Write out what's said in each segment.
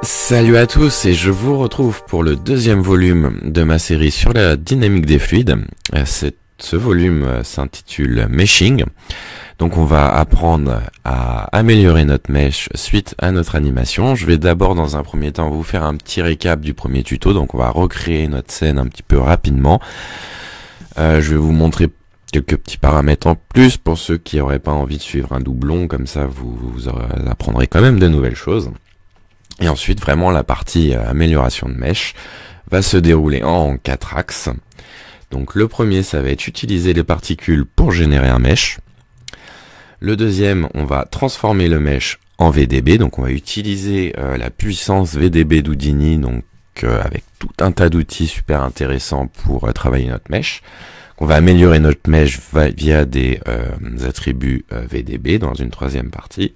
Salut à tous et je vous retrouve pour le deuxième volume de ma série sur la dynamique des fluides. Ce volume s'intitule Meshing. Donc on va apprendre à améliorer notre mesh suite à notre animation. Je vais d'abord dans un premier temps vous faire un petit récap du premier tuto. Donc on va recréer notre scène un petit peu rapidement. Je vais vous montrer quelques petits paramètres en plus pour ceux qui n'auraient pas envie de suivre un doublon. Comme ça vous apprendrez quand même de nouvelles choses. Et ensuite, vraiment, la partie amélioration de mesh va se dérouler en 4 axes. Donc le premier, ça va être utiliser les particules pour générer un mesh. Le deuxième, on va transformer le mesh en VDB. Donc on va utiliser la puissance VDB d'Houdini, donc avec tout un tas d'outils super intéressants pour travailler notre mesh. On va améliorer notre mesh via des attributs VDB dans une troisième partie.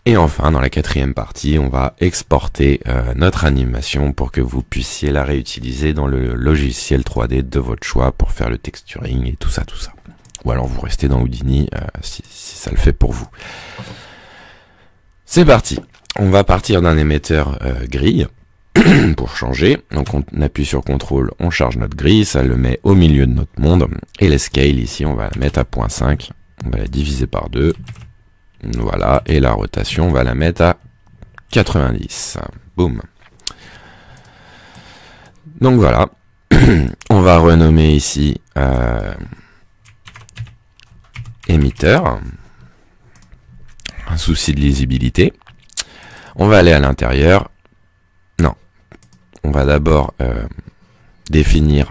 Et enfin, dans la quatrième partie, on va exporter notre animation pour que vous puissiez la réutiliser dans le logiciel 3D de votre choix pour faire le texturing et tout ça. Ou alors vous restez dans Houdini si ça le fait pour vous. C'est parti. On va partir d'un émetteur grille pour changer. Donc on appuie sur CTRL, on charge notre grille, ça le met au milieu de notre monde. Et la scale ici, on va la mettre à 0.5. On va la diviser par 2. Voilà, et la rotation, on va la mettre à 90. Boum. Donc voilà, on va renommer ici émetteur. Un souci de lisibilité. On va aller à l'intérieur. Non, on va d'abord définir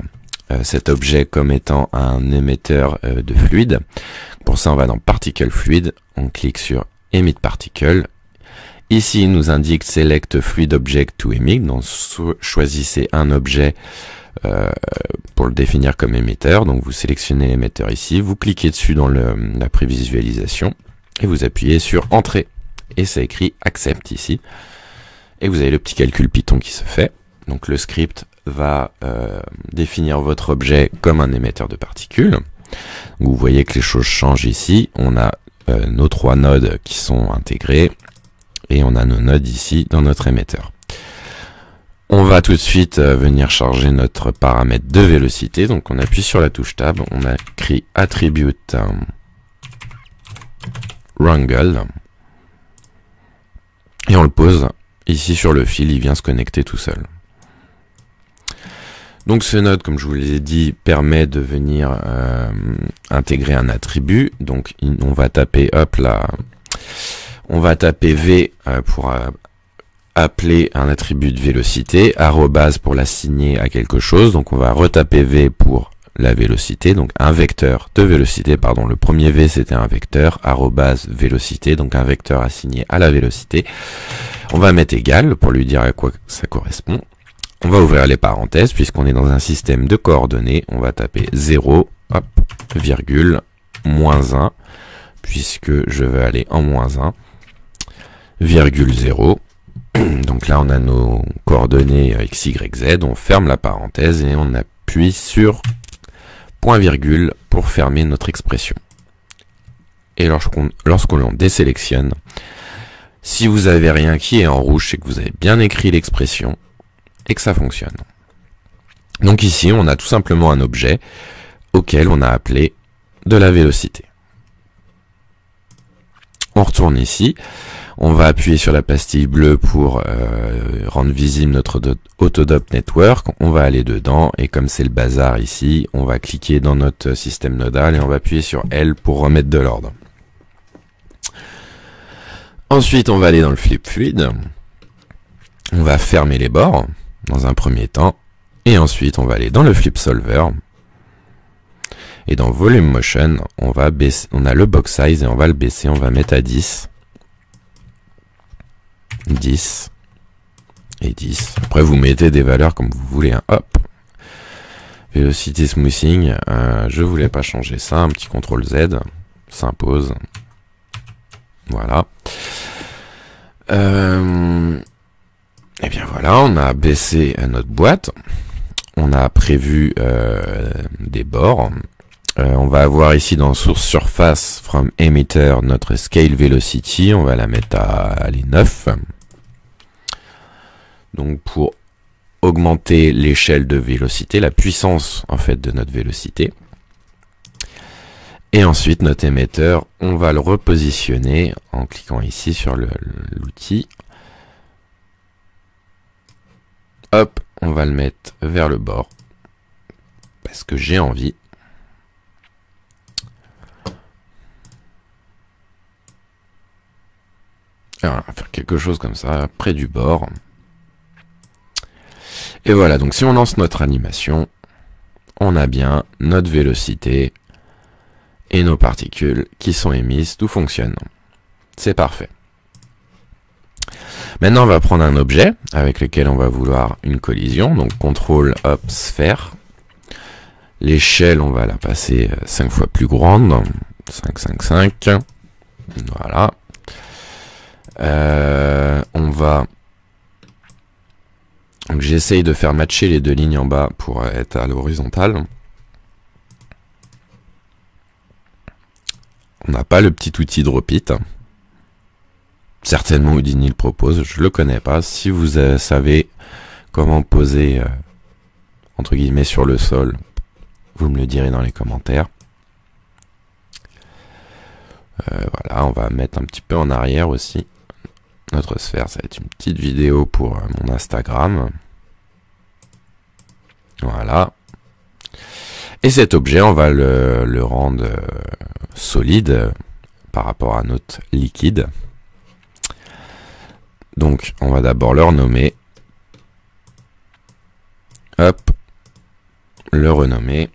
cet objet comme étant un émetteur de fluide. Pour ça, on va dans Particle Fluid, on clique sur Emit Particle. Ici, il nous indique Select Fluid Object to Emit, donc choisissez un objet pour le définir comme émetteur. Donc vous sélectionnez l'émetteur ici, vous cliquez dessus dans la prévisualisation et vous appuyez sur Entrée. Et ça écrit Accept ici. Et vous avez le petit calcul Python qui se fait. Donc le script va définir votre objet comme un émetteur de particules. Vous voyez que les choses changent ici. On a nos 3 nodes qui sont intégrés et on a nos nodes ici dans notre émetteur. On va tout de suite venir charger notre paramètre de vélocité. Donc on appuie sur la touche Tab, on écrit Attribute Wrangle et on le pose ici sur le fil. Il vient se connecter tout seul. Donc ce node, comme je vous l'ai dit, permet de venir intégrer un attribut. Donc on va taper on va taper V pour appeler un attribut de vélocité, arrobase pour l'assigner à quelque chose. Donc on va retaper V pour la vélocité, donc un vecteur de vélocité, pardon. Le premier V c'était un vecteur, arrobase vélocité, donc un vecteur assigné à la vélocité. On va mettre égal pour lui dire à quoi ça correspond. On va ouvrir les parenthèses, puisqu'on est dans un système de coordonnées. On va taper 0, hop, virgule, moins 1, puisque je veux aller en moins 1, virgule 0. Donc là, on a nos coordonnées x, y, z. On ferme la parenthèse et on appuie sur point virgule pour fermer notre expression. Et lorsqu'on l'on désélectionne, si vous avez rien qui est en rouge, c'est que vous avez bien écrit l'expression et que ça fonctionne. Donc ici, on a tout simplement un objet auquel on a appelé de la vélocité. On retourne ici, on va appuyer sur la pastille bleue pour rendre visible notre Autodop Network. On va aller dedans et comme c'est le bazar ici, on va cliquer dans notre système nodal et on va appuyer sur L pour remettre de l'ordre. Ensuite, on va aller dans le flip fluid. On va fermer les bords dans un premier temps, et ensuite on va aller dans le flip solver, et dans volume motion, on va baisser, on a le box size et on va le baisser, on va mettre à 10, 10 et 10. Après vous mettez des valeurs comme vous voulez, hein. Hop, velocity smoothing, je voulais pas changer ça, un petit CTRL Z s'impose, voilà. Et bien voilà, on a baissé notre boîte, on a prévu des bords, on va avoir ici dans source surface from emitter notre scale velocity, on va la mettre à 9. donc pour augmenter l'échelle de vélocité, la puissance en fait de notre vélocité. Et ensuite notre émetteur, on va le repositionner en cliquant ici sur l'outil. Hop, on va le mettre vers le bord parce que j'ai envie. Alors, on va faire quelque chose comme ça, près du bord. Et voilà, donc si on lance notre animation, on a bien notre vélocité et nos particules qui sont émises, tout fonctionne. C'est parfait. Maintenant, on va prendre un objet avec lequel on va vouloir une collision. Donc, CTRL, hop, sphère. L'échelle, on va la passer 5 fois plus grande. 5, 5, 5. Voilà. On va... Donc, j'essaye de faire matcher les deux lignes en bas pour être à l'horizontale. On n'a pas le petit outil Drop It. Certainement Houdini le propose, je le connais pas. Si vous savez comment poser entre guillemets sur le sol, vous me le direz dans les commentaires. Voilà, on va mettre un petit peu en arrière aussi notre sphère. Ça va être une petite vidéo pour mon Instagram. Voilà. Et cet objet, on va le rendre solide par rapport à notre liquide. Donc, on va d'abord le renommer. Hop. Le renommer.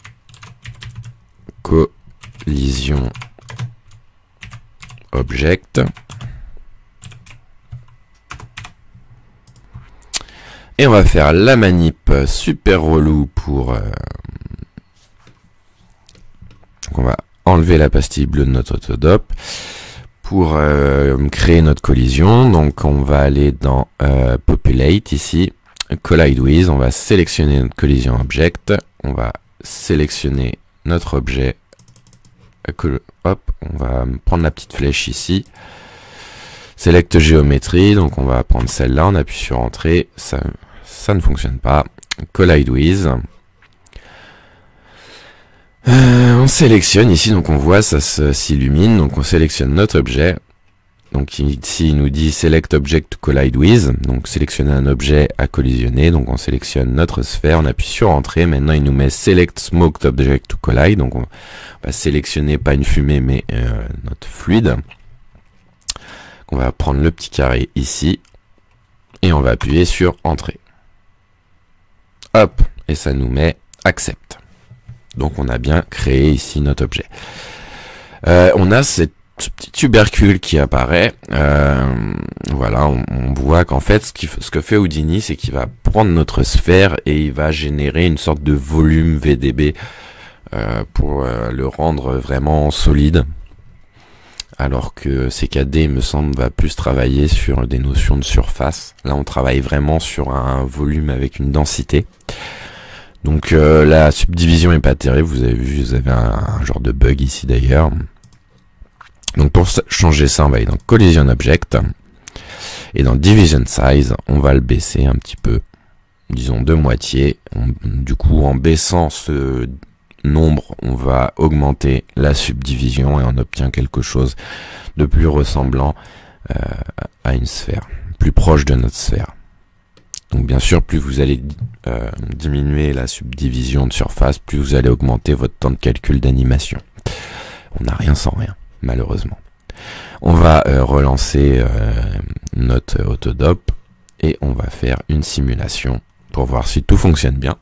Collision Object. Et on va faire la manip super relou pour... Donc on va enlever la pastille bleue de notre Autodop pour créer notre collision. Donc on va aller dans Populate ici, Collide With, on va sélectionner notre collision object, on va sélectionner notre objet, hop, on va prendre la petite flèche ici, Select géométrie, donc on va prendre celle-là, on appuie sur Entrée, ça ne fonctionne pas, Collide With. On sélectionne ici, donc on voit ça s'illumine, donc on sélectionne notre objet. Donc ici il nous dit Select Object to Collide With, donc sélectionner un objet à collisionner, donc on sélectionne notre sphère, on appuie sur Entrée, maintenant il nous met Select Smoked Object to Collide, donc on va sélectionner pas une fumée mais notre fluide. On va prendre le petit carré ici, et on va appuyer sur Entrée. Hop, et ça nous met Accept. Donc on a bien créé ici notre objet. On a ce petit tubercule qui apparaît. Voilà, on voit qu'en fait ce que fait Houdini, c'est qu'il va prendre notre sphère et il va générer une sorte de volume VDB pour le rendre vraiment solide. Alors que CKD, il me semble, va plus travailler sur des notions de surface. Là, on travaille vraiment sur un volume avec une densité. Donc la subdivision est pas terrible, vous avez vu, vous avez un genre de bug ici d'ailleurs. Donc pour changer ça, on va aller dans Collision Object. Et dans Division Size, on va le baisser un petit peu. Disons de moitié. Du coup, en baissant ce nombre, on va augmenter la subdivision et on obtient quelque chose de plus ressemblant à une sphère. Plus proche de notre sphère. Donc bien sûr, plus vous allez diminuer la subdivision de surface, plus vous allez augmenter votre temps de calcul d'animation. On n'a rien sans rien, malheureusement. On va relancer notre Autodop et on va faire une simulation pour voir si tout fonctionne bien.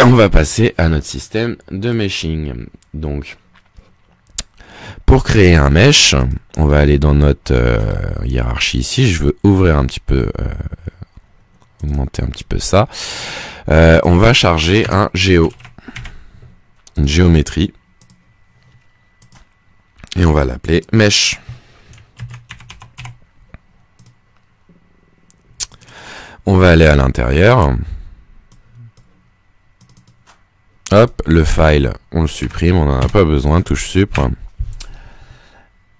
On va passer à notre système de meshing. Donc, pour créer un mesh, on va aller dans notre hiérarchie ici. Je veux ouvrir un petit peu, augmenter un petit peu ça. On va charger un une géométrie. Et on va l'appeler mesh. On va aller à l'intérieur. Hop, le file, on le supprime, on n'en a pas besoin, touche sup.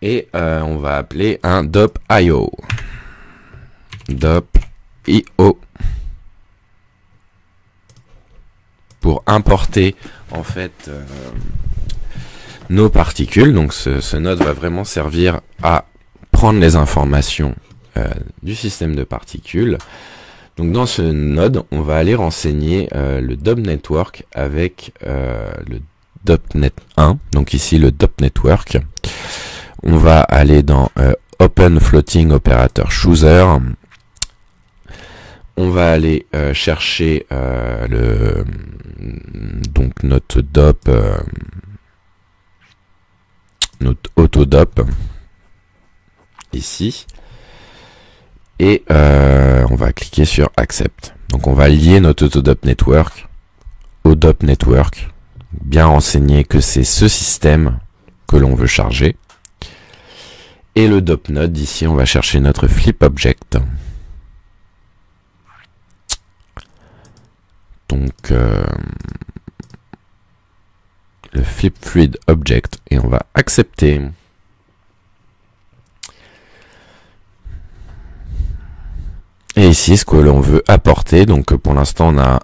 Et on va appeler un dop.io. Dop.io. Pour importer en fait nos particules. Donc ce node va vraiment servir à prendre les informations du système de particules. Donc dans ce node, on va aller renseigner le DOP Network avec le DOPNet 1. Donc ici le DOP Network. On va aller dans Open Floating Operator Chooser. On va aller chercher donc notre DOP, notre AutoDOP ici. Et on va cliquer sur Accept. Donc on va lier notre AutoDOP Network au DOP Network. Bien renseigner que c'est ce système que l'on veut charger. Et le DOP Node, ici on va chercher notre Flip Object. Donc le Flip Fluid Object. Et on va accepter. Et ici, ce que l'on veut apporter, donc pour l'instant, on a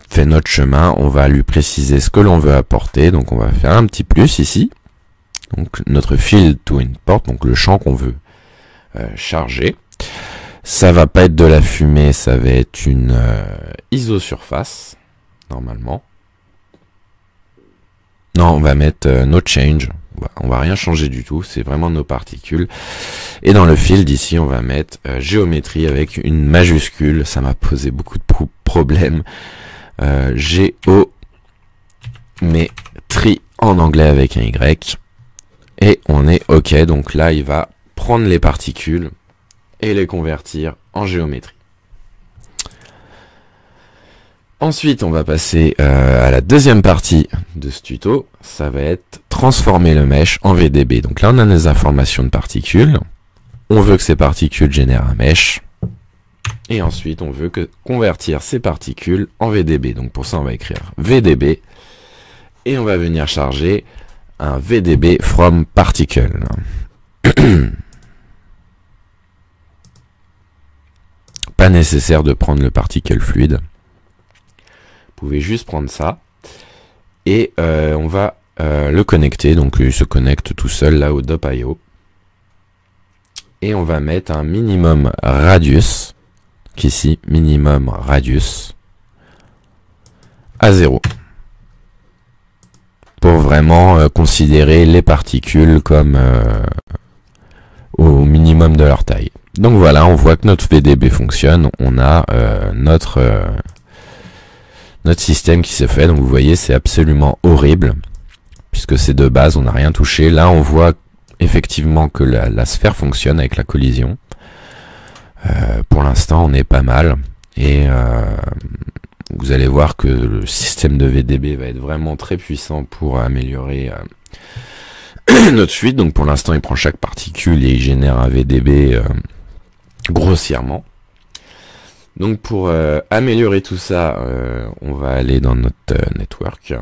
fait notre chemin, on va lui préciser ce que l'on veut apporter, donc on va faire un petit plus ici, donc notre field to import, donc le champ qu'on veut charger. Ça va pas être de la fumée, ça va être une isosurface, normalement. Non, on va mettre no change. On va rien changer du tout, c'est vraiment nos particules. Et dans le field ici, on va mettre géométrie avec une majuscule. Ça m'a posé beaucoup de problèmes. Géométrie en anglais avec un Y. Et on est OK. Donc là, il va prendre les particules et les convertir en géométrie. Ensuite, on va passer à la deuxième partie de ce tuto. Ça va être transformer le mesh en VDB. Donc là, on a les informations de particules. On veut que ces particules génèrent un mesh. Et ensuite, on veut convertir ces particules en VDB. Donc pour ça, on va écrire VDB. Et on va venir charger un VDB from particle. Pas nécessaire de prendre le particle fluide. Vous pouvez juste prendre ça et on va le connecter, donc il se connecte tout seul là au dop.io et on va mettre un minimum radius, qu'ici minimum radius à 0 pour vraiment considérer les particules comme au minimum de leur taille. Donc voilà, on voit que notre VDB fonctionne, on a notre système qui se fait. Donc vous voyez, c'est absolument horrible puisque c'est de base, on n'a rien touché. Là, on voit effectivement que la sphère fonctionne avec la collision. Pour l'instant, on est pas mal. Et vous allez voir que le système de VDB va être vraiment très puissant pour améliorer notre fuite. Donc pour l'instant, il prend chaque particule et il génère un VDB grossièrement. Donc pour améliorer tout ça, on va aller dans notre network.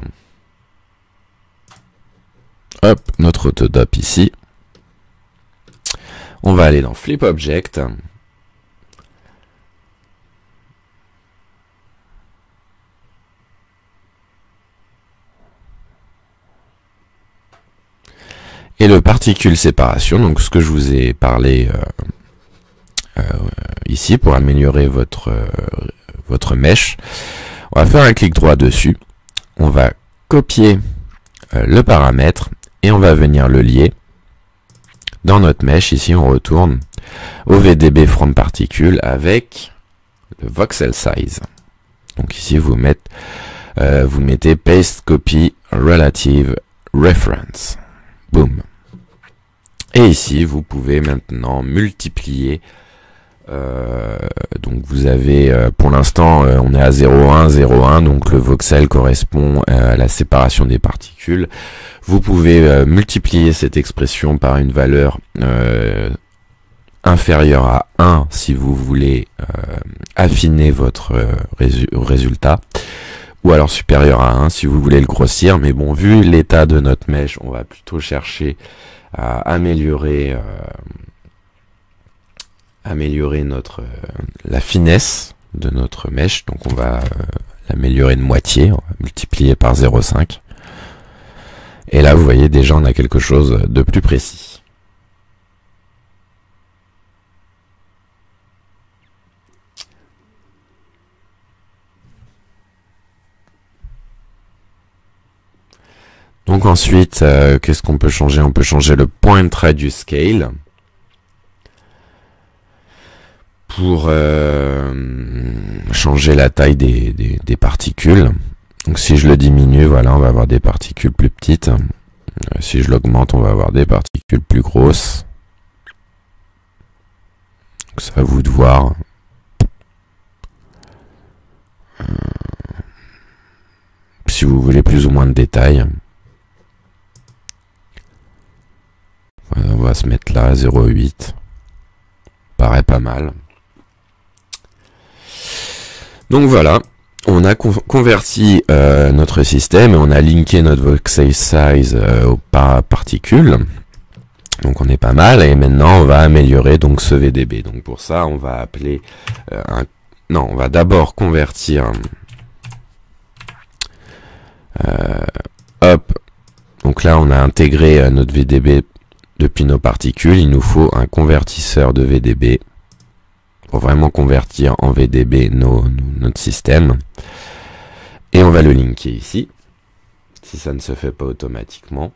Hop, notre AutoDOP ici. On va aller dans Flip Object. Et le particule séparation, donc ce que je vous ai parlé ici pour améliorer votre mesh. On va faire un clic droit dessus. On va copier le paramètre et on va venir le lier dans notre mesh. Ici, on retourne au VDB from particle avec le voxel size. Donc ici, vous mettez paste copy relative reference. Boom. Et ici, vous pouvez maintenant multiplier. Donc vous avez, pour l'instant, on est à 0,1, 0,1, donc le voxel correspond à la séparation des particules. Vous pouvez multiplier cette expression par une valeur inférieure à 1 si vous voulez affiner votre résultat, ou alors supérieur à 1 si vous voulez le grossir. Mais bon, vu l'état de notre mèche, on va plutôt chercher à améliorer la finesse de notre mèche. Donc on va l'améliorer de moitié, on va multiplier par 0,5. Et là vous voyez déjà on a quelque chose de plus précis. Donc ensuite, qu'est-ce qu'on peut changer? On peut changer le point radius scale pour changer la taille des particules. Donc si je le diminue, voilà, on va avoir des particules plus petites. Si je l'augmente, on va avoir des particules plus grosses. Donc c'est à vous de voir. Si vous voulez plus ou moins de détails. Voilà, on va se mettre là à 0,8. Paraît pas mal. Donc voilà, on a converti notre système et on a linké notre voxel size aux particules. Donc on est pas mal et maintenant on va améliorer donc ce VDB. Donc pour ça on va appeler on va d'abord convertir donc là on a intégré notre VDB depuis nos particules. Il nous faut un convertisseur de VDB pour vraiment convertir en VDB notre système. Et on va le linker ici, si ça ne se fait pas automatiquement.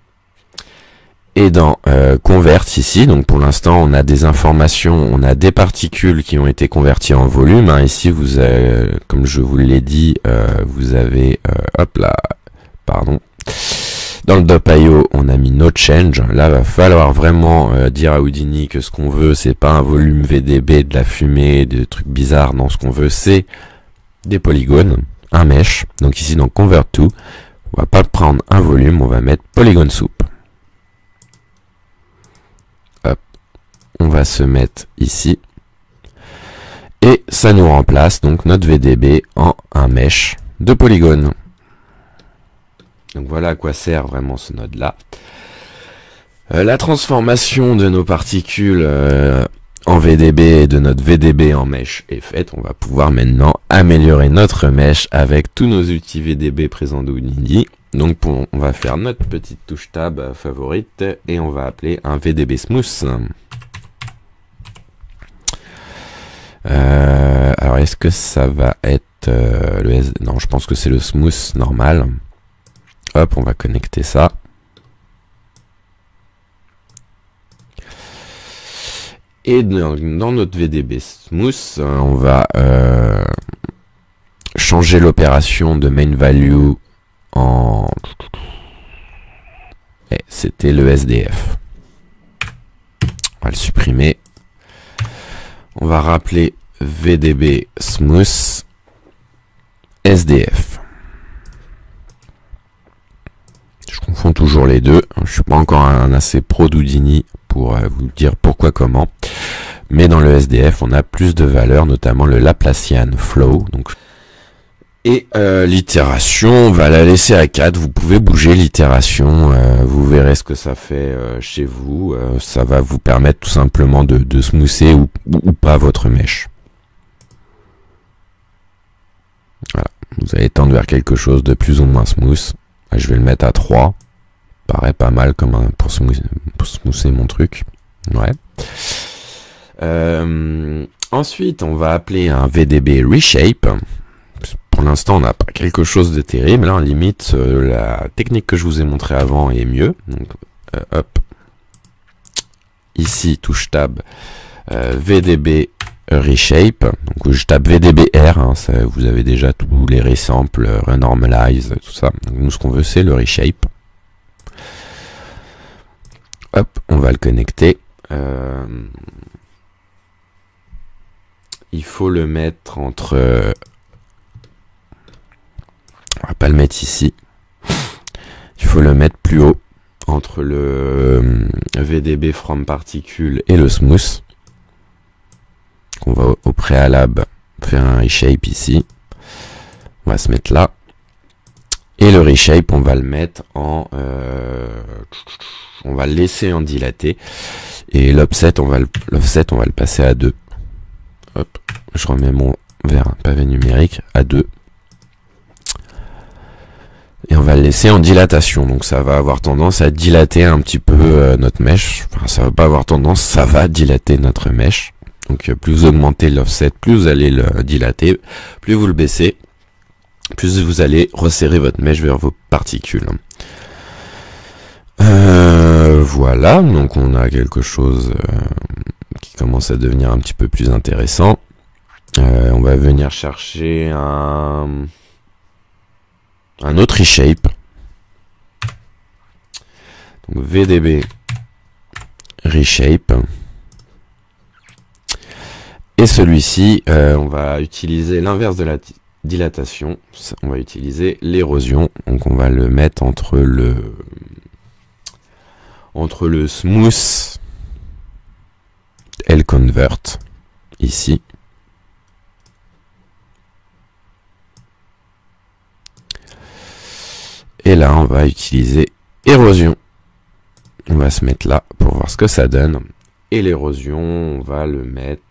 Et dans Convert ici, donc pour l'instant on a des informations, on a des particules qui ont été converties en volume. Hein. Ici, vous avez, comme je vous l'ai dit, vous avez, hop là, pardon. Dans le DOP.io, on a mis no change. Là, va falloir vraiment dire à Houdini que ce qu'on veut, c'est pas un volume VDB, de la fumée, des trucs bizarres. Non, ce qu'on veut, c'est des polygones, un mesh. Donc ici, dans Convert to, on va pas prendre un volume, on va mettre Polygon Soup. Hop, on va se mettre ici. Et ça nous remplace donc notre VDB en un mesh de polygones. Donc voilà à quoi sert vraiment ce node-là. La transformation de nos particules en VDB et de notre VDB en mesh est faite. On va pouvoir maintenant améliorer notre mesh avec tous nos outils VDB présents d'Houdini. Donc on va faire notre petite touche tab favorite et on va appeler un VDB Smooth. Alors est-ce que ça va être non, je pense que c'est le Smooth normal. Hop, on va connecter ça. Et dans notre VDB Smooth, on va changer l'opération de main value en... C'était le SDF. On va le supprimer. On va rappeler VDB Smooth SDF. Je confonds toujours les deux. Je suis pas encore un assez pro d'Houdini pour vous dire pourquoi, comment. Mais dans le SDF, on a plus de valeurs, notamment le Laplacian Flow. Donc, et l'itération, on va la laisser à 4. Vous pouvez bouger l'itération. Vous verrez ce que ça fait chez vous. Ça va vous permettre tout simplement de smoother ou pas votre mèche. Voilà. Vous allez tendre vers quelque chose de plus ou moins smooth. Je vais le mettre à 3. Paraît pas mal comme pour smoother mon truc. Ouais. Ensuite, on va appeler un VDB Reshape. Pour l'instant, on n'a pas quelque chose de terrible. Là, en limite, la technique que je vous ai montrée avant est mieux. Donc, hop. Ici, touche tab. VDB Reshape. Donc, je tape VDBR. Hein, ça, vous avez déjà tous les resamples, renormalize, tout ça. Donc, nous, ce qu'on veut, c'est le Reshape. hop, on va le connecter. Il faut le mettre entre... on va pas le mettre ici. Il faut le mettre plus haut, entre le VDB from particule et le smooth. On va au préalable faire un reshape ici. On va se mettre là. Et le reshape, on va le mettre en... on va le laisser en dilaté. Et l'offset, on va le passer à 2. Hop, je remets mon vers un pavé numérique à 2. Et on va le laisser en dilatation. Donc ça va avoir tendance à dilater un petit peu notre mèche. Enfin, ça va pas avoir tendance, ça va dilater notre mèche. Donc plus vous augmentez l'offset, plus vous allez le dilater. Plus vous le baissez, plus vous allez resserrer votre mèche vers vos particules. Voilà, donc on a quelque chose qui commence à devenir un petit peu plus intéressant. On va venir chercher un autre reshape. Donc VDB reshape. Et celui-ci, on va utiliser l'inverse de la dilatation. On va utiliser l'érosion. Donc on va le mettre entre le smooth et le convert ici. Et là, on va utiliser érosion. On va se mettre là pour voir ce que ça donne. Et l'érosion, on va le mettre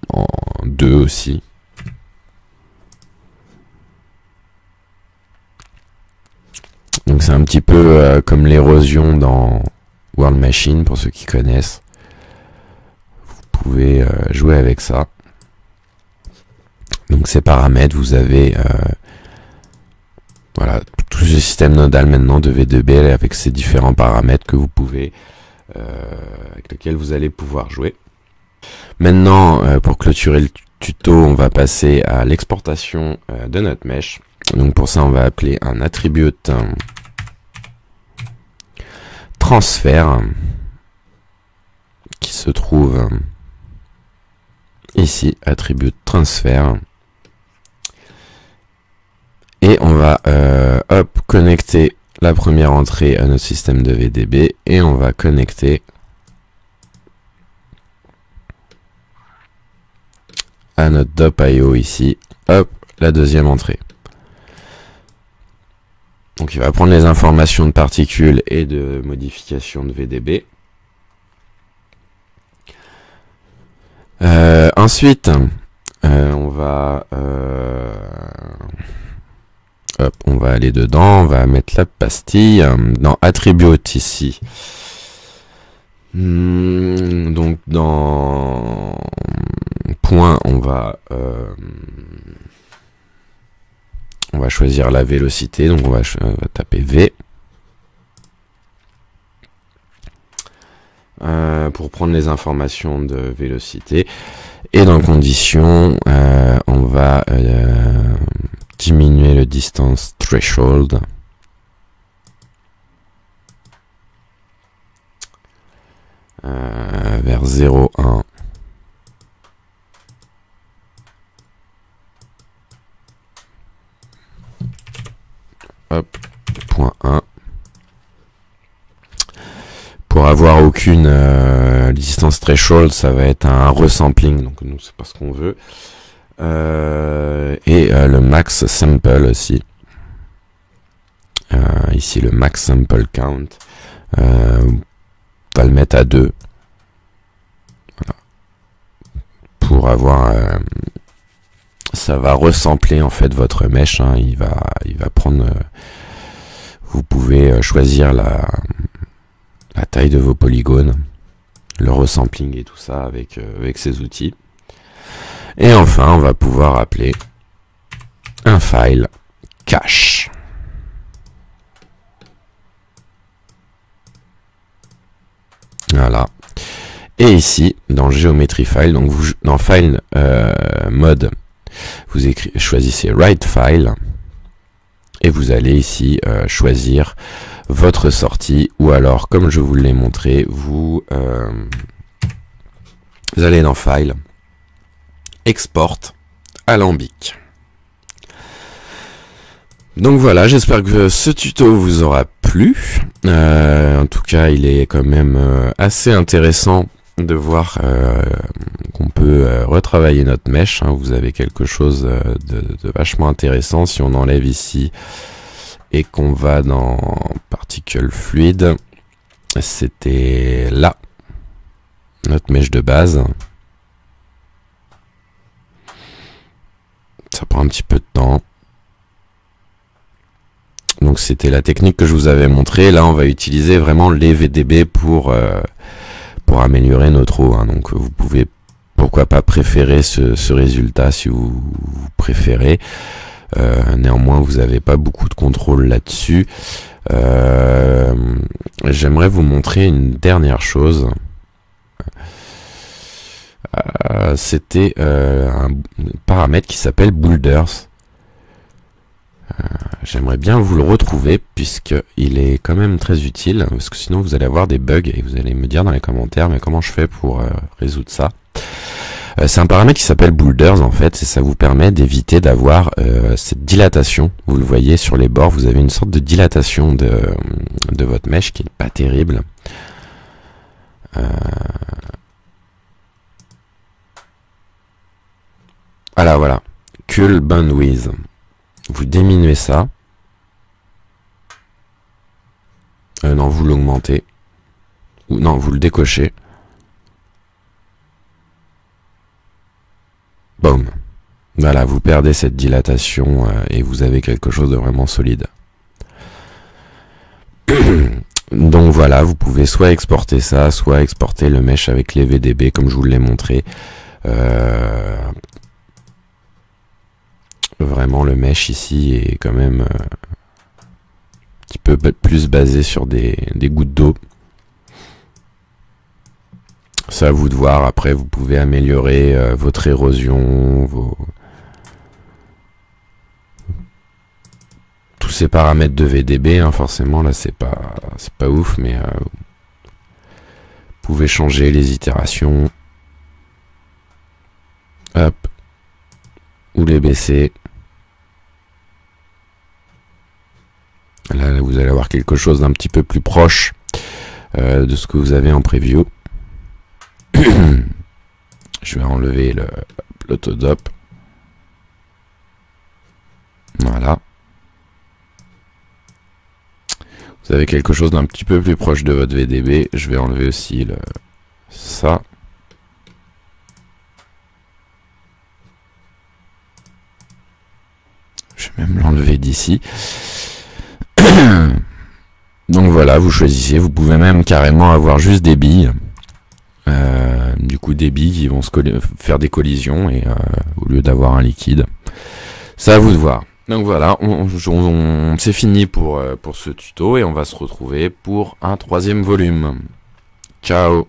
en 2 aussi. Donc c'est un petit peu comme l'érosion dans World Machine, pour ceux qui connaissent. Vous pouvez jouer avec ça. Donc ces paramètres, vous avez... voilà, tout le système nodal maintenant de V2B avec ces différents paramètres que vous pouvez, avec lesquels vous allez pouvoir jouer. Maintenant, pour clôturer le tuto, on va passer à l'exportation de notre mèche. Donc pour ça, on va appeler un attribute transfert qui se trouve ici, attribute transfert. Et on va connecter la première entrée à notre système de VDB et on va connecter à notre DOP.io ici, hop, la deuxième entrée. Donc il va prendre les informations de particules et de modification de VDB. Ensuite, on va aller dedans, on va mettre la pastille dans attribute ici. Donc dans point, on va choisir la vélocité, donc on va taper V. Pour prendre les informations de vélocité. Et dans conditions, on va diminuer le distance threshold. Vers 0,1. Hop, point 1. Pour avoir aucune distance threshold, ça va être un resampling, donc nous c'est pas ce qu'on veut. Le max sample aussi. Ici le max sample count. On va le mettre à 2. Voilà. Pour avoir ça va resampler en fait votre mèche, hein. Il va prendre vous pouvez choisir la taille de vos polygones, le resampling et tout ça avec ces outils. Et enfin, on va pouvoir appeler un file cache. Voilà. Et ici, dans Geometry File, donc vous, dans File Mode, vous choisissez Write File. et vous allez ici choisir votre sortie, ou alors comme je vous l'ai montré, vous allez dans File, Export, Alembic. Donc voilà, j'espère que ce tuto vous aura plu. En tout cas, il est quand même assez intéressant de voir qu'on peut retravailler notre mèche. Vous avez quelque chose de vachement intéressant. Si on enlève ici et qu'on va dans Particle Fluide, c'était là, notre mèche de base. Ça prend un petit peu de temps. Donc c'était la technique que je vous avais montrée. Là, on va utiliser vraiment les VDB pour améliorer notre eau. Donc vous pouvez, pourquoi pas, préférer ce résultat si vous préférez. Néanmoins, vous n'avez pas beaucoup de contrôle là-dessus. J'aimerais vous montrer une dernière chose. C'était un paramètre qui s'appelle Boulders. J'aimerais bien vous le retrouver puisqu'il est quand même très utile, parce que sinon vous allez avoir des bugs et vous allez me dire dans les commentaires mais comment je fais pour résoudre ça. C'est un paramètre qui s'appelle Boulders en fait, et ça vous permet d'éviter d'avoir cette dilatation. Vous le voyez sur les bords, vous avez une sorte de dilatation de votre mèche qui est pas terrible. Voilà, Cull Bandwidth. Vous diminuez ça. Non, vous l'augmentez. Ou non, vous le décochez. Boum. Voilà, vous perdez cette dilatation et vous avez quelque chose de vraiment solide. Donc voilà, vous pouvez soit exporter ça, soit exporter le mesh avec les VDB comme je vous l'ai montré. Vraiment, le mesh ici est quand même un petit peu plus basé sur des gouttes d'eau. C'est à vous de voir. Après, vous pouvez améliorer votre érosion, tous ces paramètres de VDB. Forcément, là, c'est pas ouf, mais vous pouvez changer les itérations. Hop. Ou les baisser. Là, vous allez avoir quelque chose d'un petit peu plus proche de ce que vous avez en preview. Je vais enlever l'autodop. Voilà. Vous avez quelque chose d'un petit peu plus proche de votre VDB. Je vais enlever aussi ça. Je vais même l'enlever d'ici. Donc voilà, vous choisissez, vous pouvez même carrément avoir juste des billes. Du coup des billes qui vont faire des collisions et au lieu d'avoir un liquide. C'est à vous de voir. Donc voilà, c'est fini pour ce tuto et on va se retrouver pour un troisième volume. Ciao!